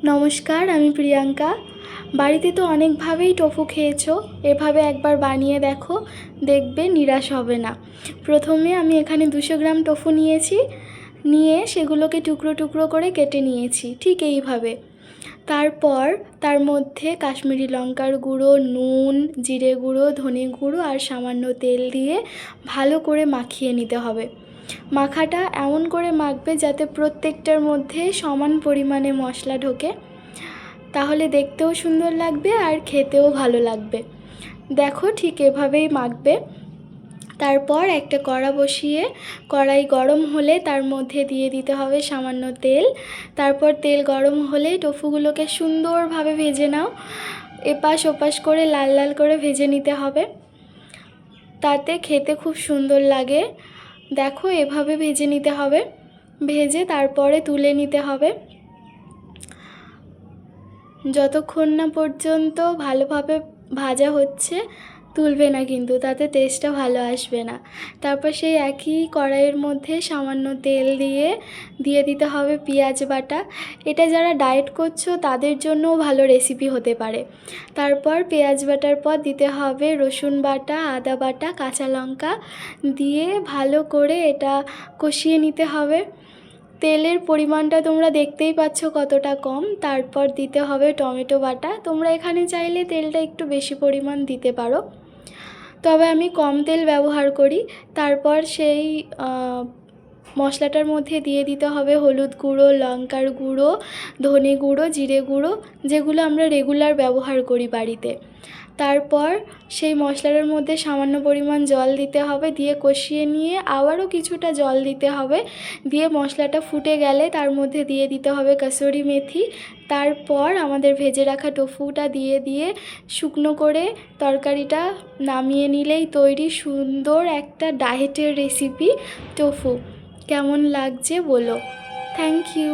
নমস্কার, আমি প্রিয়াঙ্কা। বাড়িতে তো অনেকভাবেই টোফু খেয়েছো, এভাবে একবার বানিয়ে দেখো, দেখবে নিরাশ হবে না। প্রথমে আমি এখানে 200 গ্রাম টোফু নিয়ে সেগুলোকে টুকরো টুকরো করে কেটে নিয়েছি, ঠিক এইভাবে। তারপর তার মধ্যে কাশ্মীরি লঙ্কার গুঁড়ো, নুন, জিরে গুঁড়ো, ধনে গুঁড়ো আর সামান্য তেল দিয়ে ভালো করে মাখিয়ে নিতে হবে। মাখাটা এমন করে মাখবে যাতে প্রত্যেকটার মধ্যে সমান পরিমাণে মশলা ঢোকে, তাহলে দেখতেও সুন্দর লাগবে আর খেতেও ভালো লাগবে। দেখো, ঠিক এভাবেই মাখবে। তারপর একটা কড়া বসিয়ে কড়াই গরম হলে তার মধ্যে দিয়ে দিতে হবে সামান্য তেল। তারপর তেল গরম হলে টোফুগুলোকে সুন্দরভাবে ভেজে নাও, এপাশ ওপাশ করে লাল লাল করে ভেজে নিতে হবে, তাতে খেতে খুব সুন্দর লাগে। দেখো, এভাবে ভেজে নিতে হবে, ভেজে তারপরে তুলে নিতে হবে। যতক্ষণ না পর্যন্ত ভালোভাবে ভাজা হচ্ছে তুলবে না, কিন্তু তাতে টেস্টটা ভালো আসবে না। তারপর সেই একই কড়াইয়ের মধ্যে সামান্য তেল দিয়ে দিতে হবে পেঁয়াজ বাটা। এটা যারা ডায়েট করছো তাদের জন্যও ভালো রেসিপি হতে পারে। তারপর পেঁয়াজ বাটার পর দিতে হবে রসুন বাটা, আদা বাটা, কাঁচা লঙ্কা দিয়ে ভালো করে এটা কষিয়ে নিতে হবে। তেলের পরিমাণটা তোমরা দেখতেই পাচ্ছ কতটা কম। তারপর দিতে হবে টমেটো বাটা। তোমরা এখানে চাইলে তেলটা একটু বেশি পরিমাণ দিতে পারো, তবে আমি কম তেল ব্যবহার করি। তারপর সেই মশলাটার মধ্যে দিয়ে দিতে হবে হলুদ গুঁড়ো, লঙ্কার গুঁড়ো, ধনে গুঁড়ো, জিরে গুঁড়ো, যেগুলো আমরা রেগুলার ব্যবহার করি বাড়িতে। তারপর সেই মশলাটার মধ্যে সামান্য পরিমাণ জল দিতে হবে, দিয়ে কষিয়ে নিয়ে আবারও কিছুটা জল দিতে হবে, দিয়ে মশলাটা ফুটে গেলে তার মধ্যে দিয়ে দিতে হবে কসুরি মেথি। তারপর আমাদের ভেজে রাখা টোফুটা দিয়ে শুকনো করে তরকারিটা নামিয়ে নিলেই তৈরি সুন্দর একটা ডায়েটের রেসিপি টোফু। কেমন লাগছে বলো। Thank you.